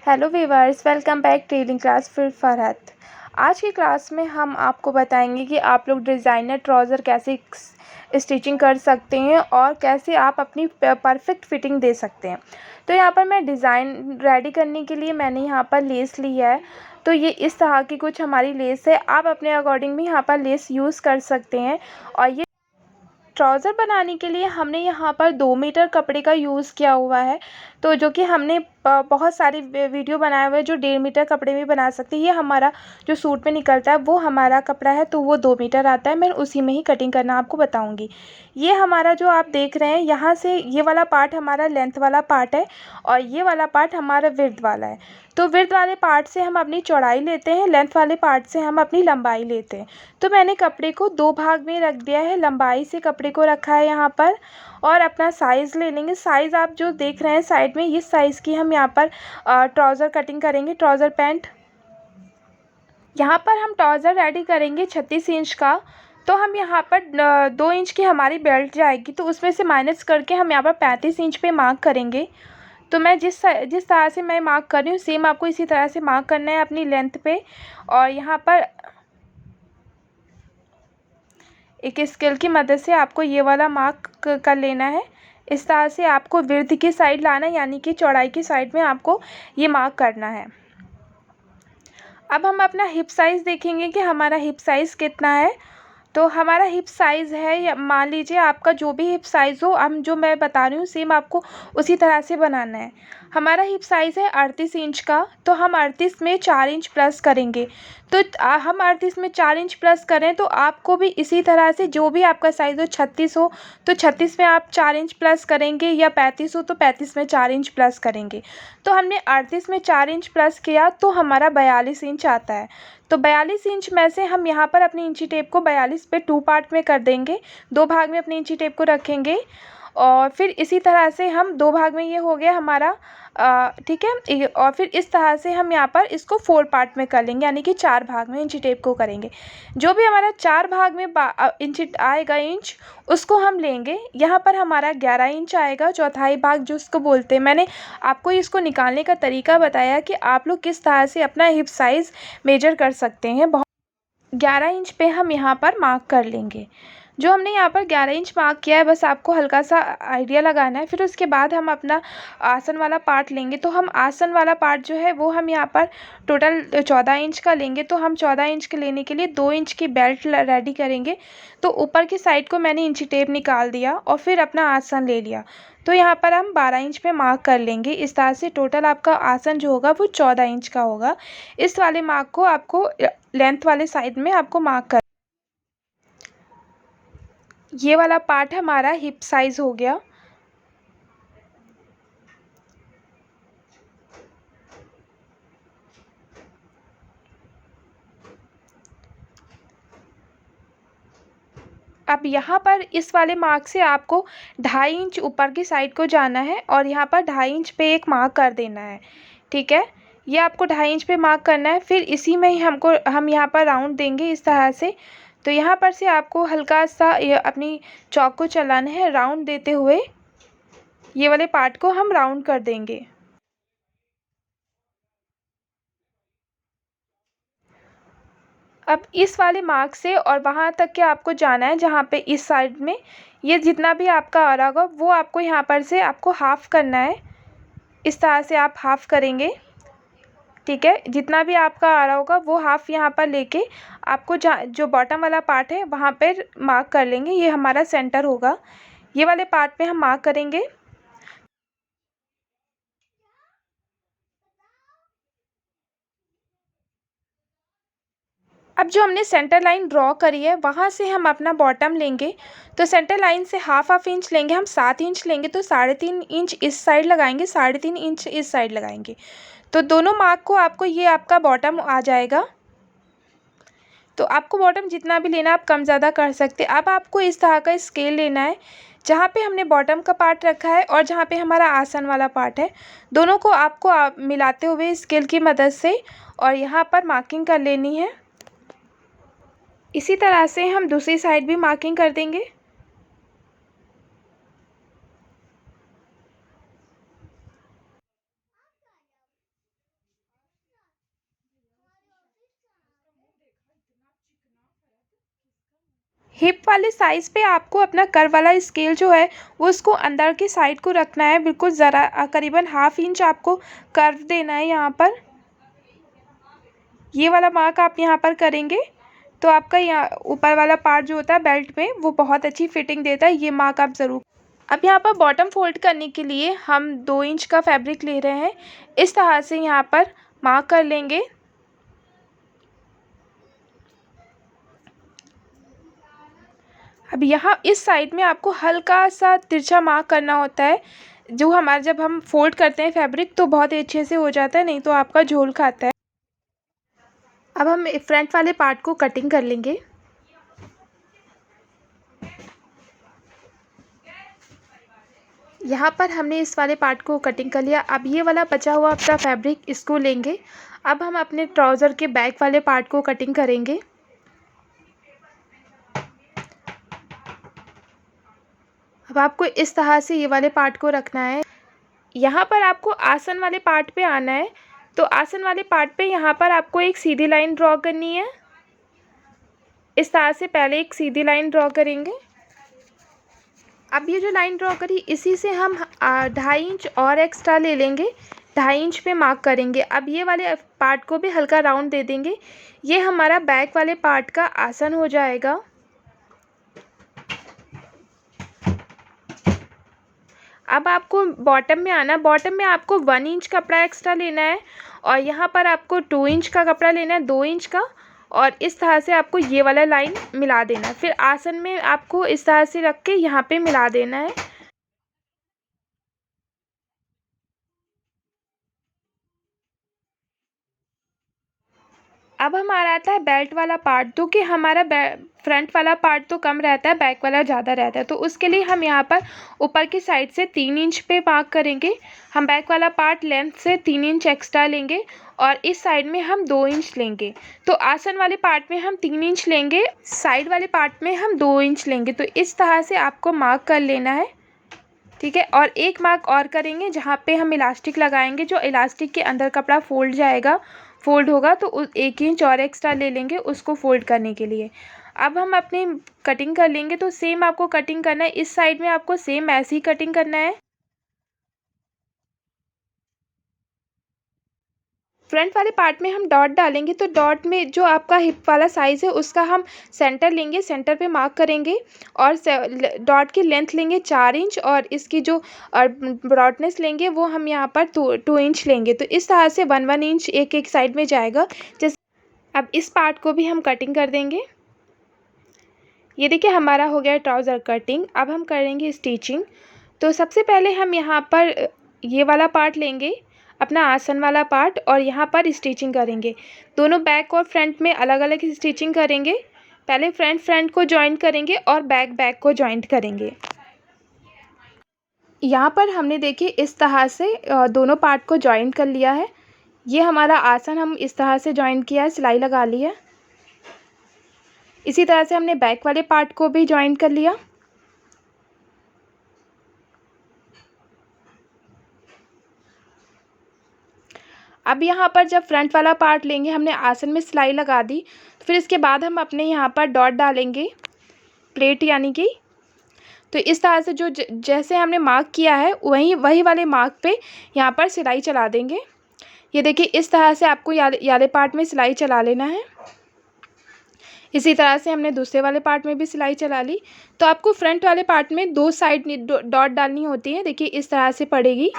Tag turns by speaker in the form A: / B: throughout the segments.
A: Hello viewers, welcome back telling class फिर फरहत। आज की क्लास में हम आपको बताएंगे कि आप लोग डिज़ाइनर ट्राउज़र कैसे स्टिचिंग कर सकते हैं और कैसे आप अपनी परफेक्ट फिटिंग दे सकते हैं। तो यहाँ पर मैं डिज़ाइन रेडी करने के लिए मैंने यहाँ पर लेस ली है। तो ये इस तरह की कुछ हमारी लेस है। आप अपने अकॉर्डिंग भी यहाँ पर लेस यूज़ कर सकते हैं। और ये ट्राउज़र बनाने के लिए हमने यहाँ पर 2 मीटर कपड़े का यूज़ किया हुआ है। तो जो कि हमने बहुत सारी वीडियो बनाए हुए हैं जो 1.5 मीटर कपड़े में बना सकते हैं। ये हमारा जो सूट में निकलता है वो हमारा कपड़ा है, तो वो 2 मीटर आता है। मैं उसी में ही कटिंग करना आपको बताऊँगी। ये हमारा जो आप देख रहे हैं, यहाँ से ये वाला पार्ट हमारा लेंथ वाला पार्ट है और ये वाला पार्ट हमारा विड्थ वाला है। तो विड्थ वाले पार्ट से हम अपनी चौड़ाई लेते हैं, लेंथ वाले पार्ट से हम अपनी लंबाई लेते हैं। तो मैंने कपड़े को 2 भाग में रख दिया है, लंबाई से कपड़े को रखा है यहाँ पर। और अपना साइज़ ले लेंगे। साइज़ आप जो देख रहे हैं साइड में, इस साइज़ की हम यहाँ पर ट्राउज़र कटिंग करेंगे, ट्राउज़र पैंट। यहाँ पर हम ट्राउज़र रेडी करेंगे 36 इंच का। तो हम यहाँ पर 2 इंच की हमारी बेल्ट जाएगी, तो उसमें से माइनस करके हम यहाँ पर 35 इंच पे मार्क करेंगे। तो मैं जिस तरह से मैं मार्क कर रही हूँ सेम आपको इसी तरह से मार्क करना है अपनी लेंथ पे। और यहाँ पर एक स्केल की मदद से आपको ये वाला मार्क कर लेना है। इस तरह से आपको विड्थ की साइड लाना है, यानी कि चौड़ाई की साइड में आपको ये मार्क करना है। अब हम अपना हिप साइज़ देखेंगे कि हमारा हिप साइज़ कितना है। तो हमारा हिप साइज़ है, या मान लीजिए आपका जो भी हिप साइज़ हो, हम जो मैं बता रही हूँ सेम आपको उसी तरह से बनाना है। हमारा हिप साइज़ है 38 इंच का, तो हम 38 में 4 इंच प्लस करेंगे। तो हम 38 में 4 इंच प्लस करें तो आपको भी इसी तरह से जो भी आपका साइज़ हो, 36 हो तो 36 में आप 4 इंच प्लस करेंगे, या 35 हो तो 35 में 4 इंच प्लस करेंगे। तो हमने 38 में 4 इंच प्लस किया तो हमारा 42 इंच आता है। तो 42 इंच में से हम यहाँ पर अपनी इंची टेप को 42 पे 2 पार्ट में कर देंगे, 2 भाग में अपनी इंची टेप को रखेंगे। और फिर इसी तरह से हम 2 भाग में, ये हो गया हमारा, ठीक है। और फिर इस तरह से हम यहाँ पर इसको 4 पार्ट में कर लेंगे, यानी कि 4 भाग में इंची टेप को करेंगे। जो भी हमारा 4 भाग में इंची आएगा इंच, उसको हम लेंगे। यहाँ पर हमारा 11 इंच आएगा, चौथाई भाग जो उसको बोलते हैं। मैंने आपको इसको निकालने का तरीका बताया कि आप लोग किस तरह से अपना हिप साइज़ मेजर कर सकते हैं। 11 इंच पे हम यहाँ पर मार्क कर लेंगे। जो हमने यहाँ पर 11 इंच मार्क किया है, बस आपको हल्का सा आइडिया लगाना है। फिर उसके बाद हम अपना आसन वाला पार्ट लेंगे। तो हम आसन वाला पार्ट जो है वो हम यहाँ पर टोटल 14 इंच का लेंगे। तो हम 14 इंच के लेने के लिए 2 इंच की बेल्ट रेडी करेंगे। तो ऊपर की साइड को मैंने इंची टेप निकाल दिया और फिर अपना आसन ले लिया। तो यहाँ पर हम 12 इंच पे मार्क कर लेंगे। इस तरह से टोटल आपका आसन जो होगा वो 14 इंच का होगा। इस वाले मार्क को आपको लेंथ वाले साइड में आपको मार्क कर, ये वाला पार्ट हमारा हिप साइज़ हो गया। अब यहाँ पर इस वाले मार्क से आपको 2.5 इंच ऊपर की साइड को जाना है और यहाँ पर 2.5 इंच पे एक मार्क कर देना है, ठीक है। ये आपको 2.5 इंच पे मार्क करना है। फिर इसी में ही हम यहाँ पर राउंड देंगे इस तरह से। तो यहाँ पर से आपको हल्का सा अपनी चॉक को चलाना है, राउंड देते हुए ये वाले पार्ट को हम राउंड कर देंगे। अब इस वाले मार्क से और वहाँ तक के आपको जाना है जहाँ पे इस साइड में ये जितना भी आपका आ रहा होगा वो आपको यहाँ पर से आपको हाफ़ करना है। इस तरह से आप हाफ़ करेंगे, ठीक है। जितना भी आपका आ रहा होगा वो हाफ़ यहाँ पर लेके आपको जो बॉटम वाला पार्ट है वहाँ पर मार्क कर लेंगे। ये हमारा सेंटर होगा। ये वाले पार्ट पे हम मार्क करेंगे। अब जो हमने सेंटर लाइन ड्रॉ करी है वहाँ से हम अपना बॉटम लेंगे। तो सेंटर लाइन से हाफ इंच लेंगे, हम 7 इंच लेंगे। तो 3.5 इंच इस साइड लगाएंगे, 3.5 इंच इस साइड लगाएंगे। तो दोनों मार्क को आपको, ये आपका बॉटम आ जाएगा। तो आपको बॉटम जितना भी लेना आप कम ज़्यादा कर सकते। अब आपको इस तरह का स्केल लेना है जहाँ पे हमने बॉटम का पार्ट रखा है और जहाँ पे हमारा आसन वाला पार्ट है, दोनों को आपको मिलाते हुए स्केल की मदद से और यहाँ पर मार्किंग कर लेनी है। इसी तरह से हम दूसरी साइड भी मार्किंग कर देंगे। हिप वाले साइज़ पे आपको अपना कर्व वाला स्केल जो है वो उसको अंदर की साइड को रखना है, बिल्कुल ज़रा करीबन 1/2 इंच आपको कर्व देना है यहाँ पर। ये वाला मार्क आप यहाँ पर करेंगे तो आपका यहाँ ऊपर वाला पार्ट जो होता है बेल्ट में वो बहुत अच्छी फिटिंग देता है। ये मार्क आप ज़रूर। अब यहाँ पर बॉटम फोल्ड करने के लिए हम 2 इंच का फैब्रिक ले रहे हैं। इस तरह से यहाँ पर मार्क कर लेंगे। अब यहाँ इस साइड में आपको हल्का सा तिरछा मार्क करना होता है, जो हमारा जब हम फोल्ड करते हैं फैब्रिक तो बहुत ही अच्छे से हो जाता है, नहीं तो आपका झोल खाता है। अब हम फ्रंट वाले पार्ट को कटिंग कर लेंगे। यहाँ पर हमने इस वाले पार्ट को कटिंग कर लिया। अब ये वाला बचा हुआ अपना फैब्रिक इसको लेंगे। अब हम अपने ट्राउज़र के बैक वाले पार्ट को कटिंग करेंगे। अब आपको इस तरह से ये वाले पार्ट को रखना है। यहाँ पर आपको आसन वाले पार्ट पे आना है, तो आसन वाले पार्ट पे यहाँ पर आपको एक सीधी लाइन ड्रॉ करनी है। इस तरह से पहले एक सीधी लाइन ड्रॉ करेंगे। अब ये जो लाइन ड्रॉ करी इसी से हम 2.5 इंच और एक्स्ट्रा ले लेंगे, 2.5 इंच पे मार्क करेंगे। अब ये वाले पार्ट को भी हल्का राउंड दे देंगे। ये हमारा बैक वाले पार्ट का आसन हो जाएगा। अब आपको बॉटम में आना। बॉटम में आपको 1 इंच कपड़ा एक्स्ट्रा लेना है और यहाँ पर आपको 2 इंच का कपड़ा लेना है, 2 इंच का, और इस तरह से आपको ये वाला लाइन मिला देना है। फिर आसन में आपको इस तरह से रख के यहाँ पे मिला देना है। अब हमारा आता है बेल्ट वाला पार्ट, तो कि हमारा फ्रंट वाला पार्ट तो कम रहता है, बैक वाला ज़्यादा रहता है, तो उसके लिए हम यहाँ पर ऊपर की साइड से 3 इंच पे मार्क करेंगे। हम बैक वाला पार्ट लेंथ से 3 इंच एक्स्ट्रा लेंगे और इस साइड में हम 2 इंच लेंगे। तो आसन वाले पार्ट में हम 3 इंच लेंगे, साइड वाले पार्ट में हम 2 इंच लेंगे। तो इस तरह से आपको मार्क कर लेना है, ठीक है। और एक मार्क और करेंगे जहाँ पे हम इलास्टिक लगाएंगे, जो इलास्टिक के अंदर कपड़ा फोल्ड होगा तो 1 इंच और एक्स्ट्रा ले लेंगे उसको फोल्ड करने के लिए। अब हम अपनी कटिंग कर लेंगे, तो सेम आपको कटिंग करना है। इस साइड में आपको सेम ऐसे ही कटिंग करना है। फ्रंट वाले पार्ट में हम डॉट डालेंगे, तो डॉट में जो आपका हिप वाला साइज़ है उसका हम सेंटर लेंगे, सेंटर पे मार्क करेंगे और डॉट की लेंथ लेंगे 4 इंच और इसकी जो ब्रॉडनेस लेंगे वो हम यहाँ पर 2 इंच लेंगे। तो इस तरह से 1 इंच एक साइड में जाएगा। जैसे अब इस पार्ट को भी हम कटिंग कर देंगे। ये देखिए हमारा हो गया ट्राउज़र कटिंग। अब हम करेंगे स्टिचिंग। तो सबसे पहले हम यहाँ पर ये वाला पार्ट लेंगे, अपना आसन वाला पार्ट, और यहाँ पर स्टिचिंग करेंगे। दोनों बैक और फ्रंट में अलग अलग स्टिचिंग करेंगे। पहले फ्रंट को जॉइंट करेंगे और बैक को जॉइंट करेंगे। यहाँ पर हमने देखिए इस तरह से दोनों पार्ट को जॉइंट कर लिया है। ये हमारा आसन हम इस तरह से जॉइंट किया है, सिलाई लगा ली है। इसी तरह से हमने बैक वाले पार्ट को भी जॉइंट कर लिया। अब यहाँ पर जब फ्रंट वाला पार्ट लेंगे, हमने आसन में सिलाई लगा दी, फिर इसके बाद हम अपने यहाँ पर डॉट डालेंगे, प्लेट यानी कि। तो इस तरह से जो जैसे हमने मार्क किया है वही वाले मार्क पे यहाँ पर सिलाई चला देंगे। ये देखिए इस तरह से आपको याले पार्ट में सिलाई चला लेना है। इसी तरह से हमने दूसरे वाले पार्ट में भी सिलाई चला ली। तो आपको फ्रंट वाले पार्ट में 2 साइड डॉट डालनी होती है। देखिए इस तरह से पड़ेगी,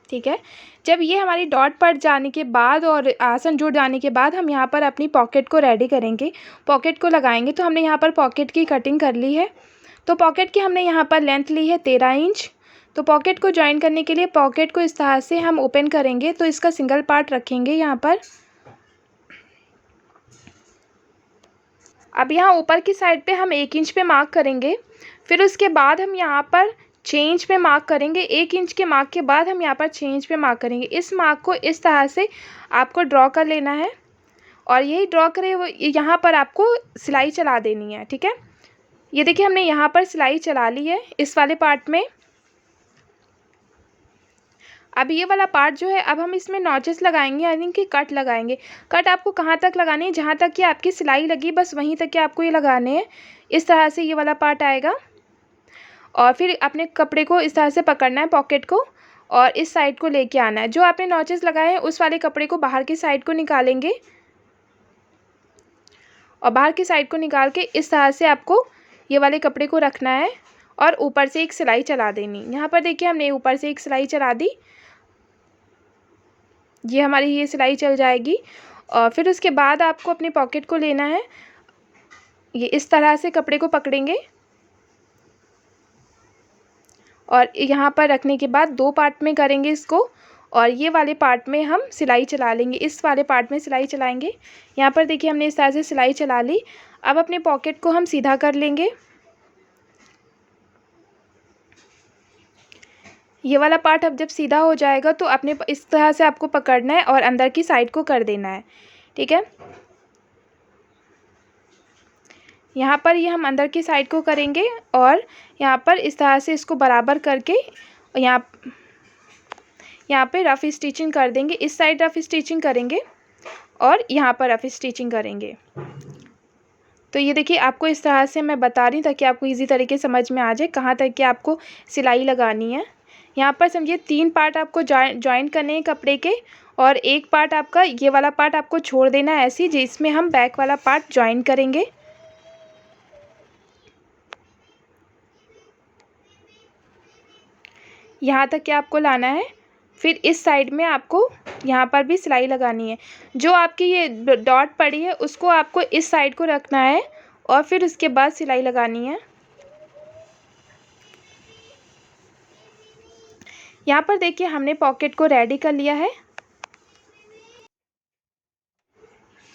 A: ठीक है। जब ये हमारी डॉट पड़ जाने के बाद और आसन जुड़ जाने के बाद हम यहाँ पर अपनी पॉकेट को रेडी करेंगे, पॉकेट को लगाएंगे। तो हमने यहाँ पर पॉकेट की कटिंग कर ली है। तो पॉकेट की हमने यहाँ पर लेंथ ली है 13 इंच। तो पॉकेट को ज्वाइन करने के लिए पॉकेट को इस तरह से हम ओपन करेंगे, तो इसका सिंगल पार्ट रखेंगे यहाँ पर। अब यहाँ ऊपर की साइड पे हम 1 इंच पे मार्क करेंगे। फिर उसके बाद हम यहाँ पर 6 इंच पे मार्क करेंगे। 1 इंच के मार्क के बाद हम यहाँ पर 6 इंच पे मार्क करेंगे। इस मार्क को इस तरह से आपको ड्रॉ कर लेना है और यही ड्रॉ करे वो यहाँ पर आपको सिलाई चला देनी है, ठीक है। ये देखिए हमने यहाँ पर सिलाई चला ली है इस वाले पार्ट में। अब ये वाला पार्ट जो है, अब हम इसमें नॉचेस लगाएंगे, यानी कि कट लगाएंगे। कट आपको कहाँ तक लगानी है, जहाँ तक कि आपकी सिलाई लगी बस वहीं तक कि आपको ये लगाने हैं। इस तरह से ये वाला पार्ट आएगा और फिर अपने कपड़े को इस तरह से पकड़ना है, पॉकेट को, और इस साइड को लेके आना है। जो आपने नॉचेस लगाए हैं उस वाले कपड़े को बाहर की साइड को निकालेंगे और बाहर की साइड को निकाल के इस तरह से आपको ये वाले कपड़े को रखना है और ऊपर से एक सिलाई चला देनी। यहाँ पर देखिए हमने ऊपर से एक सिलाई चला दी, ये हमारी ये सिलाई चल जाएगी। और फिर उसके बाद आपको अपने पॉकेट को लेना है, ये इस तरह से कपड़े को पकड़ेंगे और यहाँ पर रखने के बाद दो पार्ट में करेंगे इसको, और ये वाले पार्ट में हम सिलाई चला लेंगे, इस वाले पार्ट में सिलाई चलाएंगे। यहाँ पर देखिए हमने इस तरह से सिलाई चला ली। अब अपने पॉकेट को हम सीधा कर लेंगे, ये वाला पार्ट अब जब सीधा हो जाएगा तो अपने इस तरह से आपको पकड़ना है और अंदर की साइड को कर देना है, ठीक है। यहाँ पर ये हम अंदर की साइड को करेंगे और यहाँ पर इस तरह से इसको बराबर करके यहाँ पे रफ़ स्टिचिंग कर देंगे। इस साइड रफ़ स्टिचिंग करेंगे और यहाँ पर रफ़ स्टिचिंग करेंगे। तो ये देखिए आपको इस तरह से मैं बता रही हूँ ताकि आपको इजी तरीके से समझ में आ जाए कहाँ तक कि आपको सिलाई लगानी है। यहाँ पर समझिए 3 पार्ट आपको जॉइन करने हैं कपड़े के, और एक पार्ट आपका ये वाला पार्ट आपको छोड़ देना है ऐसे, जिसमें हम बैक वाला पार्ट जॉइन करेंगे। यहाँ तक कि आपको लाना है। फिर इस साइड में आपको यहाँ पर भी सिलाई लगानी है। जो आपकी ये डॉट पड़ी है उसको आपको इस साइड को रखना है और फिर उसके बाद सिलाई लगानी है। यहाँ पर देखिए हमने पॉकेट को रेडी कर लिया है।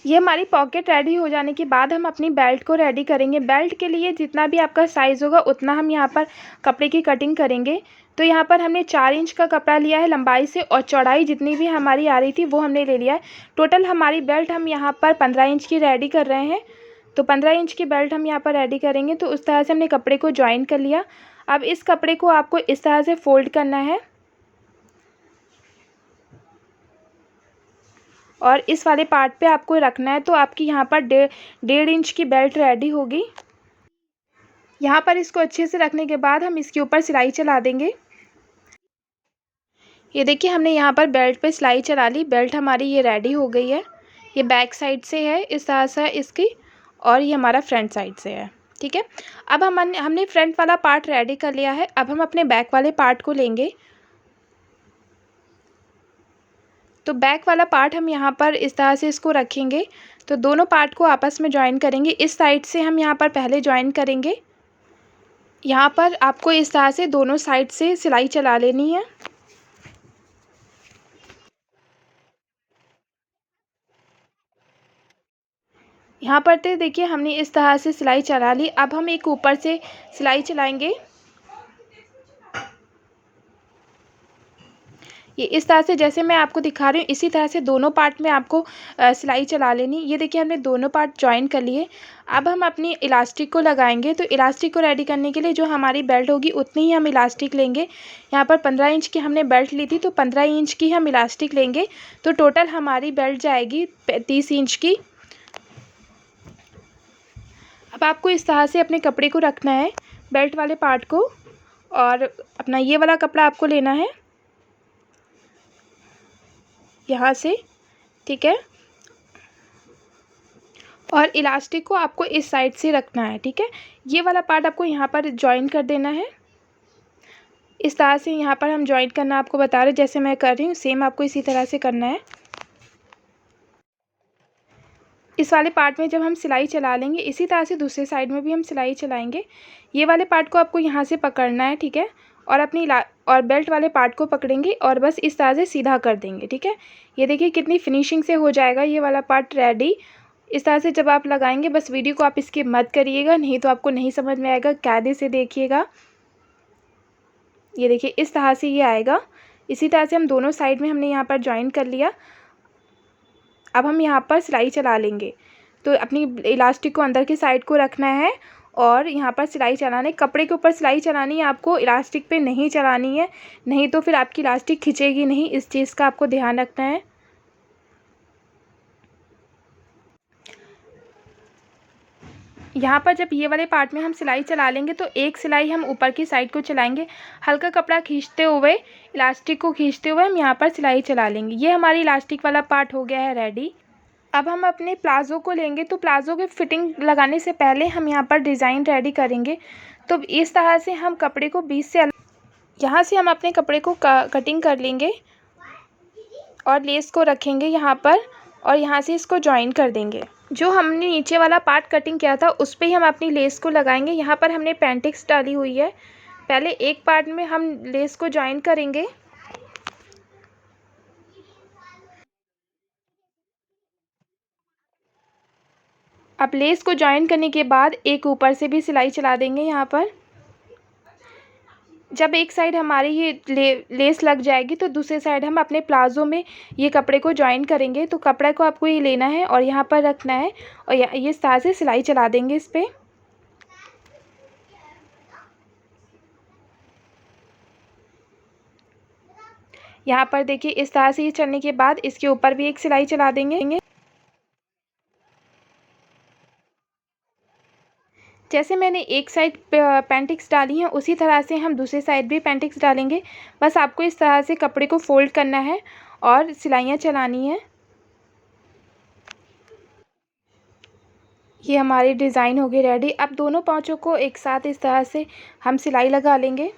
A: ये हमारी पॉकेट रेडी हो जाने के बाद हम अपनी बेल्ट को रेडी करेंगे। बेल्ट के लिए जितना भी आपका साइज़ होगा उतना हम यहाँ पर कपड़े की कटिंग करेंगे। तो यहाँ पर हमने 4 इंच का कपड़ा लिया है लंबाई से, और चौड़ाई जितनी भी हमारी आ रही थी वो हमने ले लिया है। टोटल हमारी बेल्ट हम यहाँ पर 15 इंच की रेडी कर रहे हैं। तो 15 इंच की बेल्ट हम यहाँ पर रेडी करेंगे। तो उस तरह से हमने कपड़े को ज्वाइन कर लिया। अब इस कपड़े को आपको इस तरह से फोल्ड करना है और इस वाले पार्ट पे आपको रखना है। तो आपकी यहाँ पर 1.5 इंच की बेल्ट रेडी होगी। यहाँ पर इसको अच्छे से रखने के बाद हम इसके ऊपर सिलाई चला देंगे। ये देखिए हमने यहाँ पर बेल्ट पे सिलाई चला ली। बेल्ट हमारी ये रेडी हो गई है। ये बैक साइड से है इस तरह से इसकी, और ये हमारा फ्रंट साइड से है, ठीक है। अब हमने फ्रंट वाला पार्ट रेडी कर लिया है। अब हम अपने बैक वाले पार्ट को लेंगे। तो बैक वाला पार्ट हम यहाँ पर इस तरह से इसको रखेंगे। तो दोनों पार्ट को आपस में ज्वाइन करेंगे। इस साइड से हम यहाँ पर पहले ज्वाइन करेंगे। यहाँ पर आपको इस तरह से दोनों साइड से सिलाई चला लेनी है। यहाँ पर तो देखिए हमने इस तरह से सिलाई चला ली। अब हम एक ऊपर से सिलाई चलाएंगे। ये इस तरह से जैसे मैं आपको दिखा रही हूँ इसी तरह से दोनों पार्ट में आपको सिलाई चला लेनी। ये देखिए हमने दोनों पार्ट ज्वाइन कर लिए। अब हम अपनी इलास्टिक को लगाएंगे। तो इलास्टिक को रेडी करने के लिए जो हमारी बेल्ट होगी उतनी ही हम इलास्टिक लेंगे। यहाँ पर 15 इंच की हमने बेल्ट ली थी, तो 15 इंच की हम इलास्टिक लेंगे। तो टोटल हमारी बेल्ट जाएगी 30 इंच की। अब आपको इस तरह से अपने कपड़े को रखना है, बेल्ट वाले पार्ट को, और अपना ये वाला कपड़ा आपको लेना है यहाँ से, ठीक है। और इलास्टिक को आपको इस साइड से रखना है, ठीक है। ये वाला पार्ट आपको यहाँ पर ज्वाइन कर देना है। इस तरह से यहाँ पर हम ज्वाइन करना आपको बता रहे, जैसे मैं कर रही हूँ सेम आपको इसी तरह से करना है। इस वाले पार्ट में जब हम सिलाई चला लेंगे इसी तरह से दूसरे साइड में भी हम सिलाई चलाएंगे। ये वाले पार्ट को आपको यहाँ से पकड़ना है, ठीक है, और अपनी और बेल्ट वाले पार्ट को पकड़ेंगे और बस इस तरह से सीधा कर देंगे, ठीक है। ये देखिए कितनी फिनिशिंग से हो जाएगा ये वाला पार्ट रेडी। इस तरह से जब आप लगाएंगे, बस वीडियो को आप इसके मत करिएगा, नहीं तो आपको नहीं समझ में आएगा, कायदे से देखिएगा। ये देखिए इस तरह से ये आएगा। इसी तरह से हम दोनों साइड में हमने यहाँ पर ज्वाइन कर लिया। अब हम यहाँ पर सिलाई चला लेंगे। तो अपनी इलास्टिक को अंदर की साइड को रखना है और यहाँ पर सिलाई चलाना है। कपड़े के ऊपर सिलाई चलानी है आपको, इलास्टिक पे नहीं चलानी है, नहीं तो फिर आपकी इलास्टिक खिंचेगी नहीं। इस चीज़ का आपको ध्यान रखना है। यहाँ पर जब ये वाले पार्ट में हम सिलाई चला लेंगे तो एक सिलाई हम ऊपर की साइड को चलाएंगे, हल्का कपड़ा खींचते हुए, इलास्टिक को खींचते हुए हम यहाँ पर सिलाई चला लेंगे। ये हमारी इलास्टिक वाला पार्ट हो गया है रेडी। अब हम अपने प्लाज़ो को लेंगे, तो प्लाज़ो की फ़िटिंग लगाने से पहले हम यहाँ पर डिज़ाइन रेडी करेंगे। तो इस तरह से हम कपड़े को बीच से यहाँ से हम अपने कपड़े को कटिंग कर लेंगे और लेस को रखेंगे यहाँ पर, और यहाँ से इसको जॉइन कर देंगे। जो हमने नीचे वाला पार्ट कटिंग किया था उस पे ही हम अपनी लेस को लगाएंगे। यहाँ पर हमने पेंटिक्स डाली हुई है। पहले एक पार्ट में हम लेस को जॉइन करेंगे। अब लेस को जॉइन करने के बाद एक ऊपर से भी सिलाई चला देंगे। यहाँ पर जब एक साइड हमारी ये लेस लग जाएगी तो दूसरे साइड हम अपने प्लाज़ो में ये कपड़े को जॉइन करेंगे। तो कपड़े को आपको ये लेना है और यहाँ पर रखना है और ये इस तरह से सिलाई चला देंगे इस पर। यहाँ पर देखिए इस तरह से ये चलने के बाद इसके ऊपर भी एक सिलाई चला देंगे। जैसे मैंने एक साइड पेंटिक्स डाली हैं उसी तरह से हम दूसरी साइड भी पेंटिक्स डालेंगे। बस आपको इस तरह से कपड़े को फोल्ड करना है और सिलाइयाँ चलानी है। ये हमारी डिज़ाइन हो गई रेडी। अब दोनों पाँचों को एक साथ इस तरह से हम सिलाई लगा लेंगे।